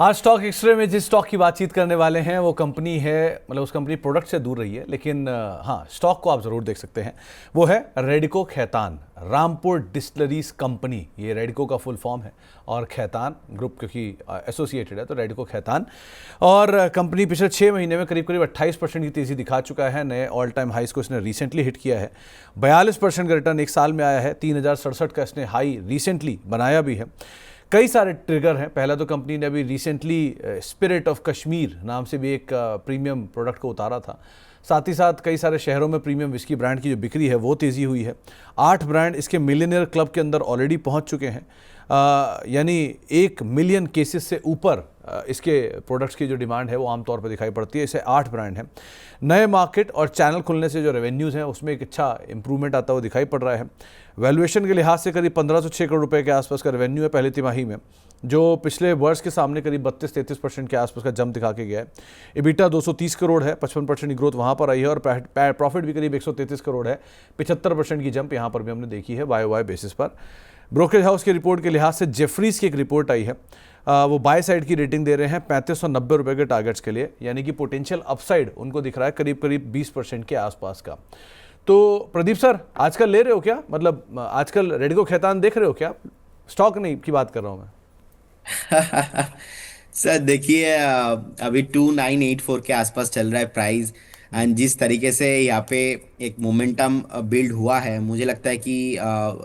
आज stock x ray में जिस स्टॉक की बातचीत करने वाले हैं वो कंपनी है, मतलब उस कंपनी प्रोडक्ट से दूर रही है, लेकिन हाँ स्टॉक को आप ज़रूर देख सकते हैं। वो है रेडिको खैतान, रामपुर डिस्टिलरीज कंपनी। ये रेडिको का फुल फॉर्म है और खैतान ग्रुप क्योंकि एसोसिएटेड है तो रेडिको खैतान। और कंपनी पिछले 6 महीने में करीब करीब 28% की तेज़ी दिखा चुका है। नए ऑल टाइम हाइस को इसने रिसेंटली हिट किया है। 42% का रिटर्न एक साल में आया है। 3067 का इसने हाई रिसेंटली बनाया भी है। कई सारे ट्रिगर हैं। पहला तो कंपनी ने अभी रिसेंटली स्पिरिट ऑफ कश्मीर नाम से भी एक प्रीमियम प्रोडक्ट को उतारा था। साथ ही साथ कई सारे शहरों में प्रीमियम विस्की ब्रांड की जो बिक्री है वो तेज़ी हुई है। 8 ब्रांड इसके मिलियनियर क्लब के अंदर ऑलरेडी पहुंच चुके हैं। यानी 1 मिलियन केसेस से ऊपर इसके प्रोडक्ट्स की जो डिमांड है वो आमतौर पर दिखाई पड़ती है। इसे 8 ब्रांड हैं। नए मार्केट और चैनल खुलने से जो रेवेन्यूज़ हैं उसमें एक अच्छा इंप्रूवमेंट आता हुआ दिखाई पड़ रहा है। वैल्यूएशन के लिहाज से करीब 1506 करोड़ रुपए के आसपास का रेवेन्यू है पहली तिमाही में, जो पिछले वर्ष के सामने करीब 32-33% के आसपास का जंप दिखा के गया है। इबिटा 230 करोड़ है, 55% की ग्रोथ वहाँ पर आई है और प्रॉफिट भी करीब 133 करोड़ है, 75% की जंप यहाँ पर भी हमने देखी है वाई बेसिस पर। ब्रोकरेज हाउस की रिपोर्ट के लिहाज से जेफरीज की एक रिपोर्ट आई है, वो बाय साइड की रेटिंग दे रहे हैं 3590 रुपये के टारगेट्स के लिए, यानी कि पोटेंशियल अपसाइड उनको दिख रहा है करीब करीब 20% के आसपास का। तो प्रदीप सर, आजकल ले रहे हो क्या? मतलब आजकल रेडिको खैतान देख रहे हो क्या? स्टॉक नहीं की बात कर रहा हूँ मैं। सर देखिए, अभी 2984 के आसपास चल रहा है प्राइस। एंड जिस तरीके से यहाँ पे एक मोमेंटम बिल्ड हुआ है, मुझे लगता है कि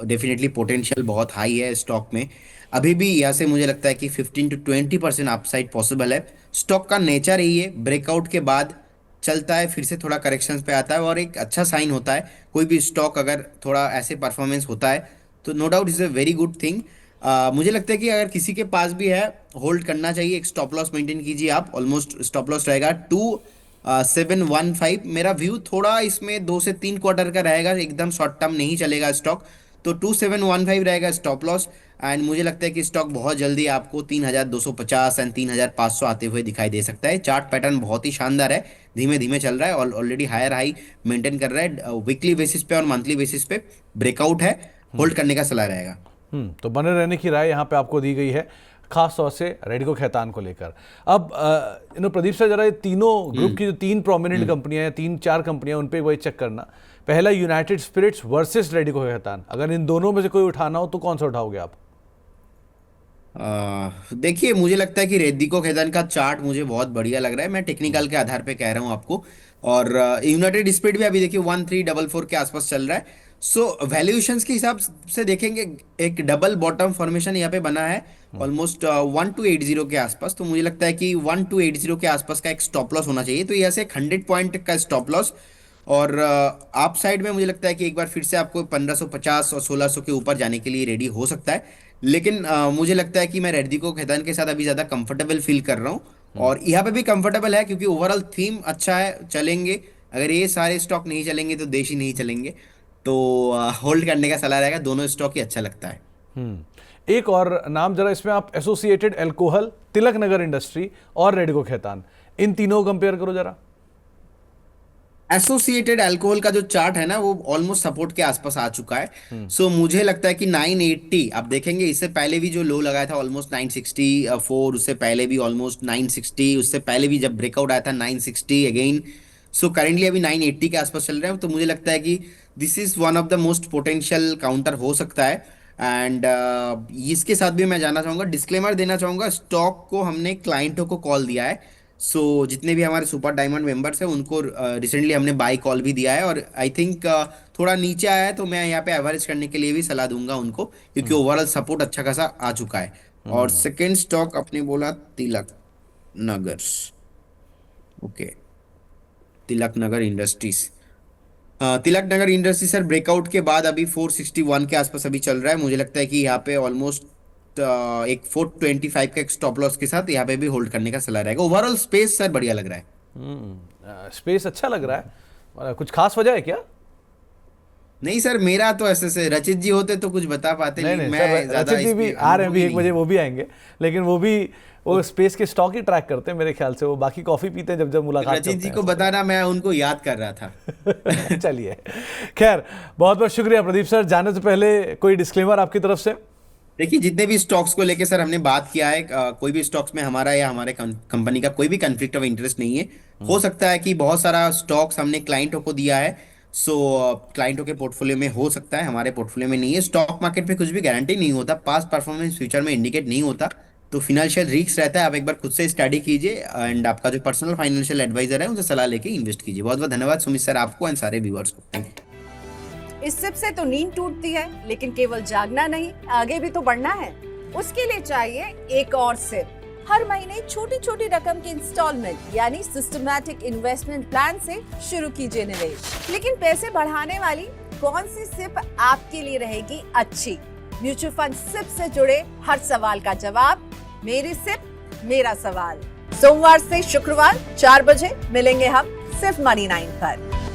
डेफिनेटली पोटेंशियल बहुत हाई है स्टॉक में। अभी भी यहाँ से मुझे लगता है कि 15 to 20% अपसाइड पॉसिबल है। स्टॉक का नेचर यही है, ब्रेकआउट के बाद चलता है, फिर से थोड़ा करेक्शंस पे आता है और एक अच्छा साइन होता है। कोई भी स्टॉक अगर थोड़ा ऐसे परफॉर्मेंस होता है तो no doubt is a very good thing. मुझे लगता है कि अगर किसी के पास भी है, होल्ड करना चाहिए। एक स्टॉप लॉस मेंटेन कीजिए आप। ऑलमोस्ट स्टॉप लॉस रहेगा 2715। मेरा व्यू थोड़ा इसमें 2 से 3 क्वार्टर का रहेगा, एकदम शॉर्ट टर्म नहीं चलेगा स्टॉक। तो 2715 रहेगा स्टॉप लॉस। एंड मुझे लगता है कि स्टॉक बहुत जल्दी आपको 3250 एंड 3500 आते हुए दिखाई दे सकता है। चार्ट पैटर्न बहुत ही शानदार है, धीमे धीमे चल रहा है और ऑलरेडी हायर हाई मेंटेन कर रहा है। वीकली बेसिस पे और मंथली बेसिस पे ब्रेकआउट है, होल्ड करने का सलाह रहेगा। तो बने रहने की राय यहाँ पे आपको दी गई है, खास तौर से रेडिको खैतान को लेकर। अब प्रदीप सर, जरा ये तीनों ग्रुप की जो 3 प्रोमिनेंट कंपनियां हैं, 3-4 कंपनियां, उन पे वही चेक करना। पहला United Spirits versus Radico Khaitan, अगर इन दोनों में से कोई उठाना हो तो कौन सा उठाओगे आप? देखिए, मुझे लगता है कि रेडिको खैतान का चार्ट मुझे बहुत बढ़िया लग रहा है। मैं टेक्निकल के आधार पे कह रहा हूँ आपको। और यूनाइटेड स्पिरिट भी अभी देखिए 1344 के आसपास चल रहा है। सो वैल्यूएशंस के हिसाब से देखेंगे, एक डबल बॉटम फॉर्मेशन यहाँ पे बना है ऑलमोस्ट 1280 के आसपास। तो मुझे लगता है कि 1280 के आसपास का एक स्टॉप लॉस होना चाहिए। तो यहाँ से एक 100 पॉइंट का स्टॉप लॉस। और आप साइड में मुझे लगता है कि एक बार फिर से आपको 1550 और 1600 के ऊपर जाने के लिए रेडी हो सकता है। लेकिन मुझे लगता है कि मैं रेडिको खैतान के साथ अभी ज़्यादा कंफर्टेबल फील कर रहा हूँ। और यहाँ पे भी कंफर्टेबल है क्योंकि ओवरऑल थीम अच्छा है, चलेंगे। अगर ये सारे स्टॉक नहीं चलेंगे तो देश ही नहीं चलेंगे। तो होल्ड करने का सलाह रहेगा, दोनों स्टॉक ही अच्छा लगता है। एक और नाम जरा इसमें आप, associated alcohol, Tilak Nagar industry और रेडिको खैतान, इन तीनों को कंपेयर करो जरा। एसोसिएटेड अल्कोहल का जो चार्ट है ना, वो ऑलमोस्ट सपोर्ट के आसपास आ चुका है। सो मुझे लगता है कि 980 आप देखेंगे। इससे पहले भी जो लो लगाया था ऑलमोस्ट 964, उससे पहले भी ऑलमोस्ट 960, उससे पहले भी जब ब्रेकआउट आया था 960 अगेन। सो करेंटली अभी 980 के आसपास चल रहे हैं। तो मुझे लगता है कि this is one of the most potential counter हो सकता है। एंड इसके साथ भी मैं जानना चाहूंगा, डिस्क्लेमर देना चाहूंगा, स्टॉक को हमने क्लाइंटों को कॉल दिया है। जितने भी हमारे सुपर डायमंड मेंबर्स हैं उनको रिसेंटली हमने बाई कॉल भी दिया है। और आई थिंक थोड़ा नीचे आया है तो मैं यहाँ पे एवरेज करने के लिए भी सलाह दूंगा उनको, क्योंकि ओवरऑल सपोर्ट अच्छा खासा आ चुका है। और सेकंड स्टॉक अपने बोला Tilak Nagar. Okay, Tilak Nagar industries. Tilak Nagar industry sir breakout के बाद अभी 461 के आसपास अभी चल रहा है। मुझे लगता है कि यहाँ पे ऑलमोस्ट एक 425 का एक स्टॉप लॉस के साथ यहाँ पे भी होल्ड करने का सलाह रहेगा। ओवरऑल स्पेस सर बढ़िया लग रहा है। स्पेस अच्छा लग रहा है। कुछ खास वजह है क्या? नहीं सर, मेरा तो ऐसे से रचित जी होते तो कुछ बता पाते, नहीं लेकिन नहीं सर, मैं ज्यादा रचित जी भी इसमें आ रहे हैं, भी अनुभवी 1 बजे नहीं वो भी आएंगे। लेकिन वो स्पेस के स्टॉक ही ट्रैक करते हैं मेरे ख्याल से। वो बाकी कॉफ़ी पीते हैं जब जब हूँ। मुलाकात रचित करते जी हैं को ऐसा तो। बताना, मैं उनको याद कर रहा था। चलिए, खैर, बहुत बहुत शुक्रिया प्रदीप सर। जाने से पहले कोई डिस्क्लेमर आपकी तरफ से? देखिए, जितने भी स्टॉक्स को लेके सर हमने बात किया है, कोई भी स्टॉक्स में हमारा या हमारे कंपनी का कोई भी कन्फ्लिक्ट ऑफ इंटरेस्ट नहीं है। हो सकता है कि बहुत सारा स्टॉक्स हमने क्लाइंटों को दिया है, सो क्लाइंटों के पोर्टफोलियो में हो सकता है, हमारे पोर्टफोलियो में नहीं है। स्टॉक मार्केट पे कुछ भी गारंटी नहीं होता, पास्ट परफॉर्मेंस फ्यूचर में इंडिकेट नहीं होता, तो फिनेंशियल रिस्क रहता है। आप एक बार खुद से स्टडी कीजिए एंड आपका जो पर्सनल फाइनेंशियल एडवाइजर है उनसे सलाह लेके इन्वेस्ट कीजिए। बहुत बहुत धन्यवाद सुमित सर, आपको एंड सारे व्यूअर्स को। Thank you. इस सिप से तो नींद टूटती है, लेकिन केवल जागना नहीं, आगे भी तो बढ़ना है। उसके लिए चाहिए एक और सिप। हर महीने छोटी छोटी रकम की इंस्टॉलमेंट यानी सिस्टमैटिक इन्वेस्टमेंट प्लान से शुरू कीजिए निवेश। लेकिन पैसे बढ़ाने वाली कौन सी सिप आपके लिए रहेगी अच्छी? म्यूचुअल फंड सिप से जुड़े हर सवाल का जवाब मेरी सिप मेरा सवाल। सोमवार से शुक्रवार 4 बजे मिलेंगे हम सिर्फ मनी 9 पर।